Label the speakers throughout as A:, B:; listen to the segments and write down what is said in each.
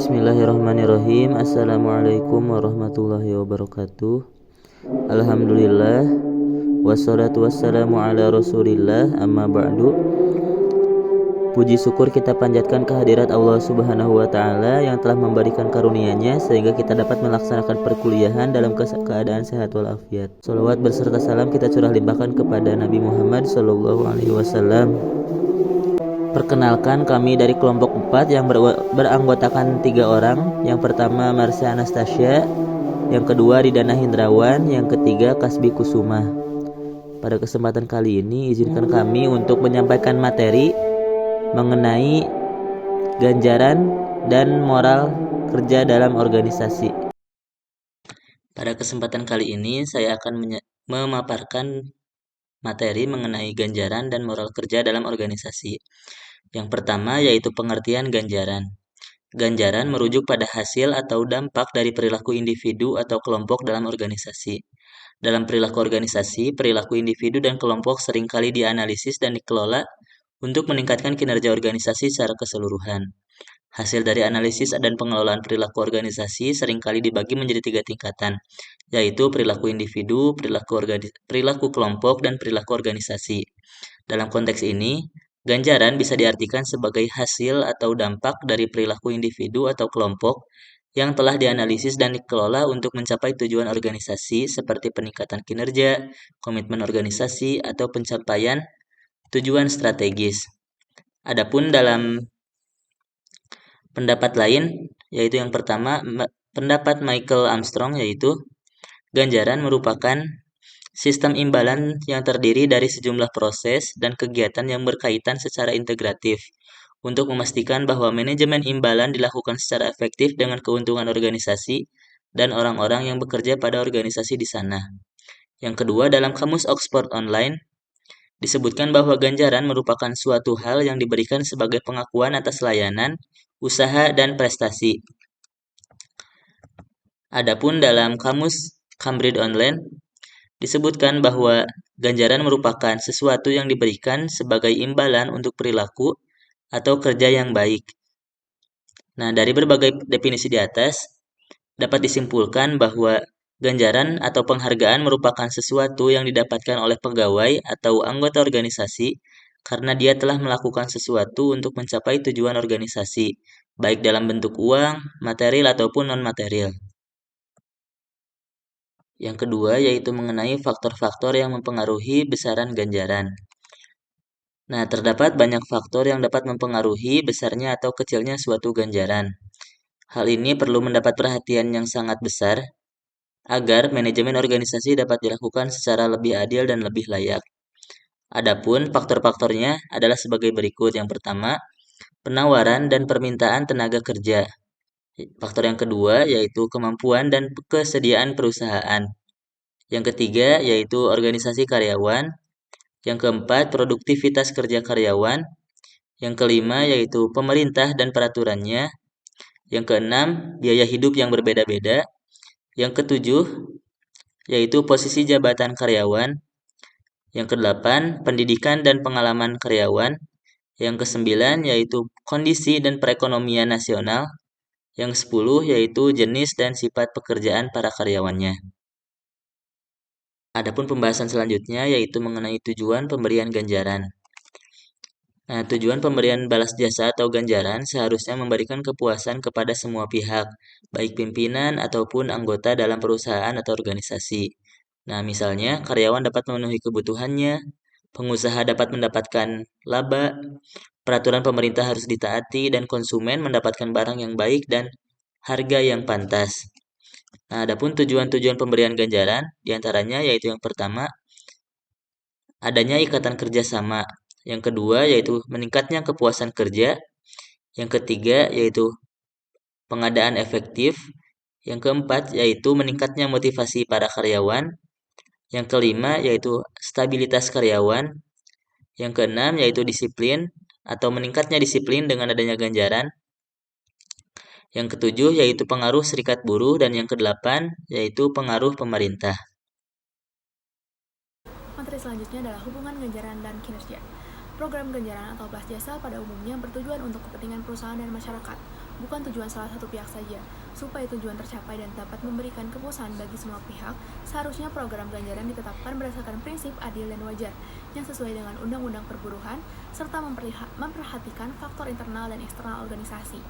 A: Bismillahirrahmanirrahim. Assalamualaikum warahmatullahi wabarakatuh. Alhamdulillah, wassalatu wassalamu ala rasulillah, amma ba'du. Puji syukur kita panjatkan kehadirat Allah subhanahu wa ta'ala yang telah memberikan karunia-Nya sehingga kita dapat melaksanakan perkuliahan dalam keadaan sehat walafiat. Sholawat berserta salam kita curah limpahkan kepada Nabi Muhammad sallallahu alaihi wasallam. Perkenalkan, kami dari kelompok 4 yang beranggotakan 3 orang. Yang pertama Marsha Anastasia, yang kedua Ridana Hindrawan, yang ketiga Kasbi Kusuma. Pada kesempatan kali ini izinkan kami untuk menyampaikan materi mengenai ganjaran dan moral kerja dalam organisasi. Pada kesempatan kali ini saya akan memaparkan materi mengenai ganjaran dan moral kerja dalam organisasi. Yang pertama yaitu pengertian ganjaran. Ganjaran merujuk pada hasil atau dampak dari perilaku individu atau kelompok dalam organisasi. Dalam perilaku organisasi, perilaku individu dan kelompok seringkali dianalisis dan dikelola untuk meningkatkan kinerja organisasi secara keseluruhan. Hasil dari analisis dan pengelolaan perilaku organisasi seringkali dibagi menjadi 3 tingkatan, yaitu perilaku individu, perilaku kelompok, dan perilaku organisasi. Dalam konteks ini, ganjaran bisa diartikan sebagai hasil atau dampak dari perilaku individu atau kelompok yang telah dianalisis dan dikelola untuk mencapai tujuan organisasi seperti peningkatan kinerja, komitmen organisasi, atau pencapaian tujuan strategis. Adapun dalam pendapat lain, yaitu yang pertama, pendapat Michael Armstrong, yaitu ganjaran merupakan sistem imbalan yang terdiri dari sejumlah proses dan kegiatan yang berkaitan secara integratif untuk memastikan bahwa manajemen imbalan dilakukan secara efektif dengan keuntungan organisasi dan orang-orang yang bekerja pada organisasi di sana. Yang kedua, dalam kamus Oxford Online, disebutkan bahwa ganjaran merupakan suatu hal yang diberikan sebagai pengakuan atas layanan, usaha, dan prestasi. Adapun dalam kamus Cambridge Online, disebutkan bahwa ganjaran merupakan sesuatu yang diberikan sebagai imbalan untuk perilaku atau kerja yang baik. Nah, dari berbagai definisi di atas, dapat disimpulkan bahwa ganjaran atau penghargaan merupakan sesuatu yang didapatkan oleh pegawai atau anggota organisasi karena dia telah melakukan sesuatu untuk mencapai tujuan organisasi, baik dalam bentuk uang, material, ataupun non-material. Yang kedua yaitu mengenai faktor-faktor yang mempengaruhi besaran ganjaran. Nah, terdapat banyak faktor yang dapat mempengaruhi besarnya atau kecilnya suatu ganjaran. Hal ini perlu mendapat perhatian yang sangat besar agar manajemen organisasi dapat dilakukan secara lebih adil dan lebih layak. Adapun faktor-faktornya adalah sebagai berikut. Yang pertama, penawaran dan permintaan tenaga kerja. Faktor yang kedua yaitu kemampuan dan kesediaan perusahaan. Yang ketiga yaitu organisasi karyawan. Yang keempat, produktivitas kerja karyawan. Yang kelima yaitu pemerintah dan peraturannya. Yang keenam, biaya hidup yang berbeda-beda. Yang ketujuh yaitu posisi jabatan karyawan. Yang kedelapan, pendidikan dan pengalaman karyawan. Yang kesembilan yaitu kondisi dan perekonomian nasional. Yang 10 yaitu jenis dan sifat pekerjaan para karyawannya. Adapun pembahasan selanjutnya yaitu mengenai tujuan pemberian ganjaran. Nah, tujuan pemberian balas jasa atau ganjaran seharusnya memberikan kepuasan kepada semua pihak, baik pimpinan ataupun anggota dalam perusahaan atau organisasi. Nah, misalnya karyawan dapat memenuhi kebutuhannya, pengusaha dapat mendapatkan laba, peraturan pemerintah harus ditaati, dan konsumen mendapatkan barang yang baik dan harga yang pantas. Nah, adapun tujuan-tujuan pemberian ganjaran diantaranya yaitu yang pertama, adanya ikatan kerjasama. Yang kedua yaitu meningkatnya kepuasan kerja. Yang ketiga yaitu pengadaan efektif. Yang keempat yaitu meningkatnya motivasi para karyawan. Yang kelima yaitu stabilitas karyawan. Yang keenam yaitu disiplin atau meningkatnya disiplin dengan adanya ganjaran. Yang ketujuh yaitu pengaruh serikat buruh, dan yang kedelapan yaitu pengaruh pemerintah.
B: Materi selanjutnya adalah hubungan ganjaran dan kinerja. Program ganjaran atau balas jasa pada umumnya bertujuan untuk kepentingan perusahaan dan masyarakat. bukan tujuan salah satu pihak saja. Supaya tujuan tercapai dan dapat memberikan kepuasan bagi semua pihak, seharusnya program ganjaran ditetapkan berdasarkan prinsip adil dan wajar, yang sesuai dengan Undang-Undang Perburuhan, serta memperhatikan faktor internal dan eksternal organisasi.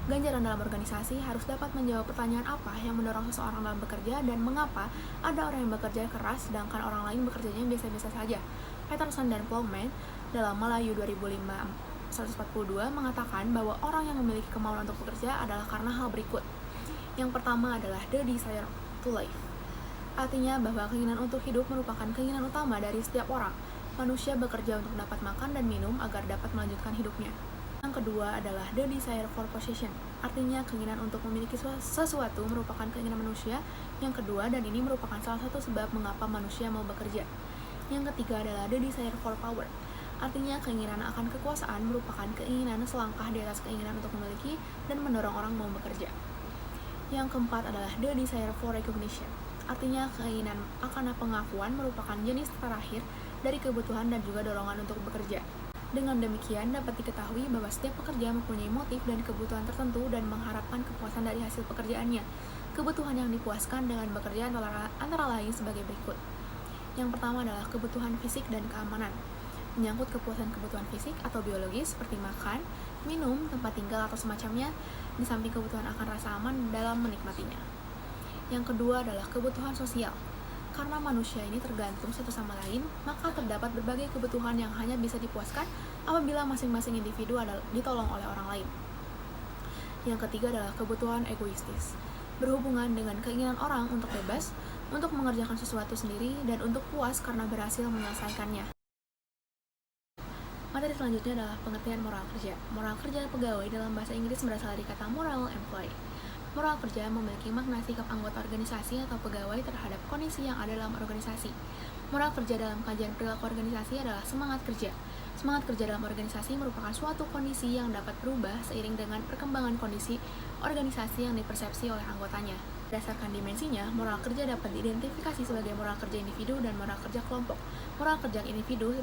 B: Ganjaran dalam organisasi harus dapat menjawab pertanyaan apa yang mendorong seseorang dalam bekerja dan mengapa ada orang yang bekerja keras sedangkan orang lain bekerjanya biasa-biasa saja. Peterson dan Plowman dalam Melayu 2005-142 mengatakan bahwa orang yang memiliki kemauan untuk bekerja adalah karena hal berikut. Yang pertama adalah the desire to live. Artinya bahwa keinginan untuk hidup merupakan keinginan utama dari setiap orang. Manusia bekerja untuk dapat makan dan minum agar dapat melanjutkan hidupnya. Yang kedua adalah the desire for possession. Artinya keinginan untuk memiliki sesuatu merupakan keinginan manusia yang kedua, dan ini merupakan salah satu sebab mengapa manusia mau bekerja. Yang ketiga adalah the desire for power. Artinya keinginan akan kekuasaan merupakan keinginan selangkah di atas keinginan untuk memiliki dan mendorong orang mau bekerja. Yang keempat adalah the desire for recognition. Artinya keinginan akan pengakuan merupakan jenis terakhir dari kebutuhan dan juga dorongan untuk bekerja. Dengan demikian, dapat diketahui bahwa setiap pekerja mempunyai motif dan kebutuhan tertentu dan mengharapkan kepuasan dari hasil pekerjaannya. Kebutuhan yang dipuaskan dengan bekerja antara lain sebagai berikut. Yang pertama adalah kebutuhan fisik dan keamanan. Menyangkut kepuasan kebutuhan fisik atau biologis seperti makan, minum, tempat tinggal, atau semacamnya, di samping kebutuhan akan rasa aman dalam menikmatinya. Yang kedua adalah kebutuhan sosial. Karena manusia ini tergantung satu sama lain, maka terdapat berbagai kebutuhan yang hanya bisa dipuaskan apabila masing-masing individu ditolong oleh orang lain. Yang ketiga adalah kebutuhan egoistis, berhubungan dengan keinginan orang untuk bebas, untuk mengerjakan sesuatu sendiri, dan untuk puas karena berhasil menyelesaikannya. Materi selanjutnya adalah pengertian moral kerja. Moral kerja pegawai dalam bahasa Inggris berasal dari kata moral employee. Moral kerja memiliki makna sikap anggota organisasi atau pegawai terhadap kondisi yang ada dalam organisasi. Moral kerja dalam kajian perilaku organisasi adalah semangat kerja. Semangat kerja dalam organisasi merupakan suatu kondisi yang dapat berubah seiring dengan perkembangan kondisi organisasi yang dipersepsi oleh anggotanya. Berdasarkan dimensinya, moral kerja dapat diidentifikasi sebagai moral kerja individu dan moral kerja kelompok. Moral kerja individu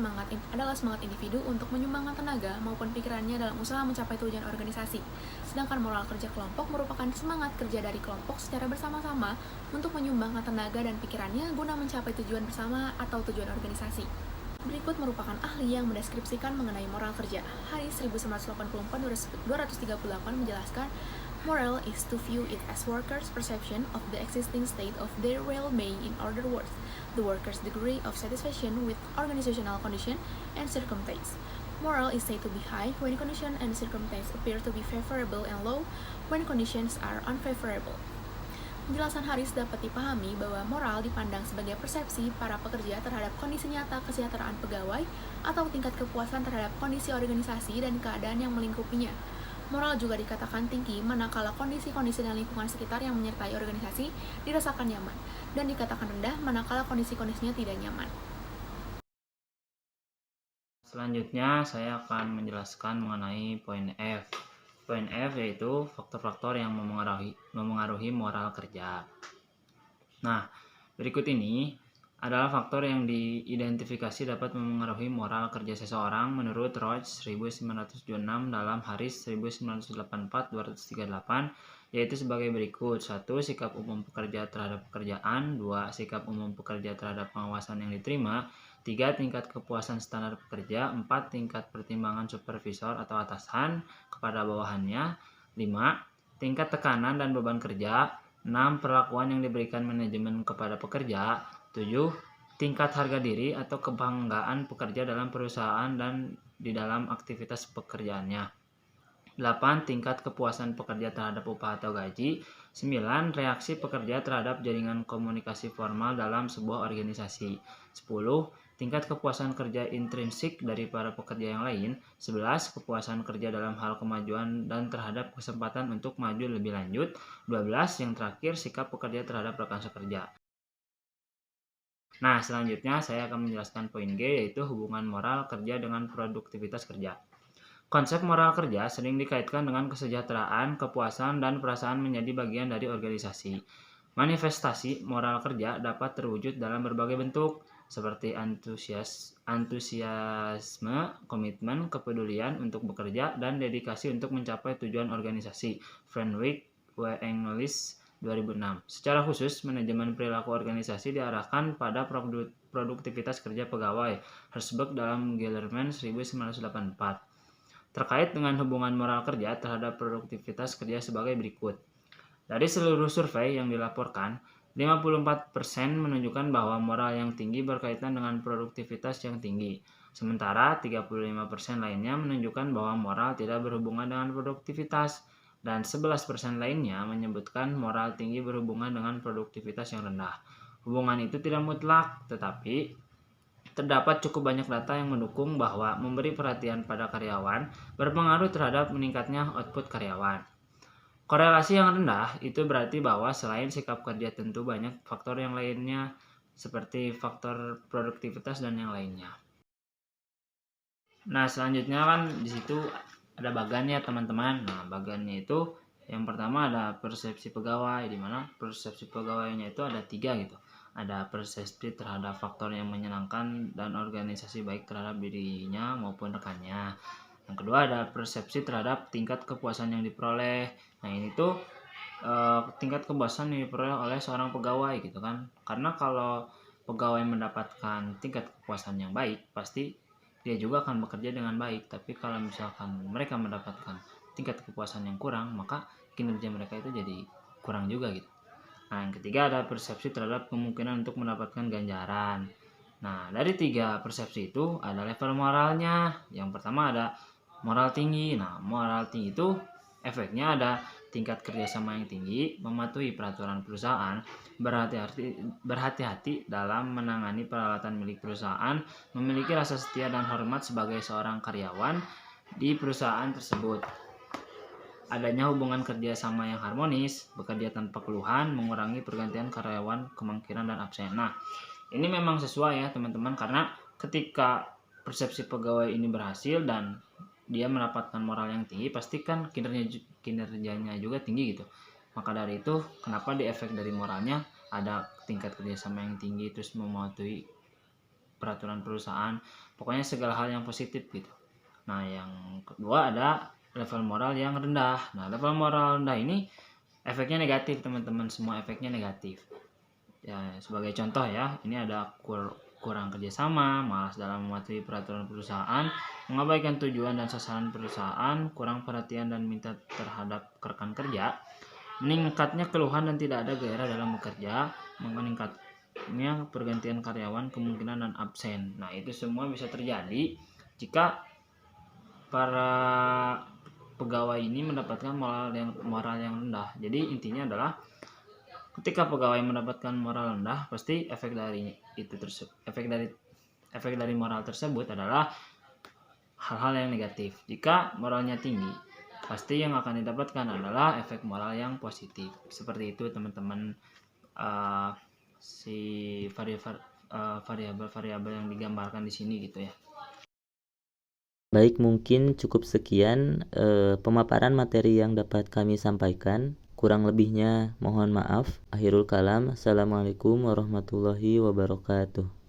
B: adalah semangat individu untuk menyumbangkan tenaga maupun pikirannya dalam usaha mencapai tujuan organisasi. Sedangkan moral kerja kelompok merupakan semangat kerja dari kelompok secara bersama-sama untuk menyumbangkan tenaga dan pikirannya guna mencapai tujuan bersama atau tujuan organisasi. Berikut merupakan ahli yang mendeskripsikan mengenai moral kerja. Harris 1984-238 menjelaskan, moral is to view it as workers' perception of the existing state of their well-being. In other words, the workers' degree of satisfaction with organizational condition and circumstance. Moral is said to be high when condition and circumstance appear to be favorable and low when conditions are unfavorable. Penjelasan Harris dapat dipahami bahwa moral dipandang sebagai persepsi para pekerja terhadap kondisi nyata kesejahteraan pegawai atau tingkat kepuasan terhadap kondisi organisasi dan keadaan yang melingkupinya. Moral juga dikatakan tinggi manakala kondisi-kondisi dan lingkungan sekitar yang menyertai organisasi dirasakan nyaman, dan dikatakan rendah manakala kondisi-kondisinya tidak nyaman.
C: Selanjutnya saya akan menjelaskan mengenai poin F. Poin F yaitu faktor-faktor yang memengaruhi moral kerja. Nah, berikut ini adalah faktor yang diidentifikasi dapat memengaruhi moral kerja seseorang menurut Roach 1926 dalam Harris 1984-238, yaitu sebagai berikut. 1. Sikap umum pekerja terhadap pekerjaan. 2. Sikap umum pekerja terhadap pengawasan yang diterima. 3. Tingkat kepuasan standar pekerja. 4. Tingkat pertimbangan supervisor atau atasan kepada bawahannya. 5. Tingkat tekanan dan beban kerja. 6. Perlakuan yang diberikan manajemen kepada pekerja. 7. Tingkat harga diri atau kebanggaan pekerja dalam perusahaan dan di dalam aktivitas pekerjaannya. 8. Tingkat kepuasan pekerja terhadap upah atau gaji. 9. Reaksi pekerja terhadap jaringan komunikasi formal dalam sebuah organisasi. 10. Tingkat kepuasan kerja intrinsik dari para pekerja yang lain. 11. Kepuasan kerja dalam hal kemajuan dan terhadap kesempatan untuk maju lebih lanjut. 12. Yang terakhir, sikap pekerja terhadap rekan sekerja. Nah, selanjutnya saya akan menjelaskan poin G, yaitu hubungan moral kerja dengan produktivitas kerja. Konsep moral kerja sering dikaitkan dengan kesejahteraan, kepuasan, dan perasaan menjadi bagian dari organisasi. Manifestasi moral kerja dapat terwujud dalam berbagai bentuk, seperti antusiasme, komitmen, kepedulian untuk bekerja, dan dedikasi untuk mencapai tujuan organisasi. Fenwick W. English 2006. Secara khusus, manajemen perilaku organisasi diarahkan pada produktivitas kerja pegawai. Herzberg dalam Gellerman 1984. Terkait dengan hubungan moral kerja terhadap produktivitas kerja sebagai berikut. Dari seluruh survei yang dilaporkan, 54% menunjukkan bahwa moral yang tinggi berkaitan dengan produktivitas yang tinggi. Sementara 35% lainnya menunjukkan bahwa moral tidak berhubungan dengan produktivitas. Dan 11% lainnya menyebutkan moral tinggi berhubungan dengan produktivitas yang rendah. Hubungan itu tidak mutlak, tetapi terdapat cukup banyak data yang mendukung bahwa memberi perhatian pada karyawan berpengaruh terhadap meningkatnya output karyawan. Korelasi yang rendah itu berarti bahwa selain sikap kerja tentu banyak faktor yang lainnya seperti faktor produktivitas dan yang lainnya. Nah, selanjutnya kan di situ ada bagannya teman-teman. Nah, bagannya itu yang pertama ada persepsi pegawai, di mana persepsi pegawainya itu ada 3 gitu. Ada persepsi terhadap faktor yang menyenangkan dan organisasi baik terhadap dirinya maupun rekannya. Yang kedua ada persepsi terhadap tingkat kepuasan yang diperoleh. Nah, ini tuh tingkat kepuasan yang diperoleh oleh seorang pegawai gitu kan. Karena kalau pegawai mendapatkan tingkat kepuasan yang baik, pasti dia juga akan bekerja dengan baik. Tapi kalau misalkan mereka mendapatkan tingkat kepuasan yang kurang, maka kinerja mereka itu jadi kurang juga gitu. Nah, yang ketiga ada persepsi terhadap kemungkinan untuk mendapatkan ganjaran. Nah, dari 3 persepsi itu ada level moralnya. Yang pertama ada moral tinggi. Nah, moral tinggi itu efeknya ada tingkat kerjasama yang tinggi, mematuhi peraturan perusahaan, berhati-hati dalam menangani peralatan milik perusahaan, memiliki rasa setia dan hormat sebagai seorang karyawan di perusahaan tersebut. Adanya hubungan kerjasama yang harmonis, bekerja tanpa keluhan, mengurangi pergantian karyawan, kemungkinan dan absen. Nah, ini memang sesuai ya teman-teman, karena ketika persepsi pegawai ini berhasil dan dia mendapatkan moral yang tinggi, pasti kan kinerjanya juga tinggi gitu. Maka dari itu, kenapa di efek dari moralnya ada tingkat kerjasama yang tinggi, terus mematuhi peraturan perusahaan, pokoknya segala hal yang positif gitu. Nah, yang kedua ada level moral yang rendah. Nah, level moral rendah ini efeknya negatif teman-teman, semua efeknya negatif. Ya, sebagai contoh ya, ini ada kurang kerjasama, malas dalam mematuhi peraturan perusahaan, mengabaikan tujuan dan sasaran perusahaan, kurang perhatian dan minta terhadap rekan kerja, meningkatnya keluhan dan tidak ada gairah dalam bekerja, meningkatnya pergantian karyawan, kemungkinan dan absen. Nah, itu semua bisa terjadi jika para pegawai ini mendapatkan moral yang rendah. Jadi intinya adalah ketika pegawai mendapatkan moral rendah, pasti efek dari moral tersebut adalah hal-hal yang negatif. Jika moralnya tinggi, pasti yang akan didapatkan adalah efek moral yang positif. Seperti itu teman-teman, si variabel-variabel yang digambarkan di sini gitu ya.
A: Baik, mungkin cukup sekian pemaparan materi yang dapat kami sampaikan. Kurang lebihnya mohon maaf. Akhirul kalam. Assalamualaikum warahmatullahi wabarakatuh.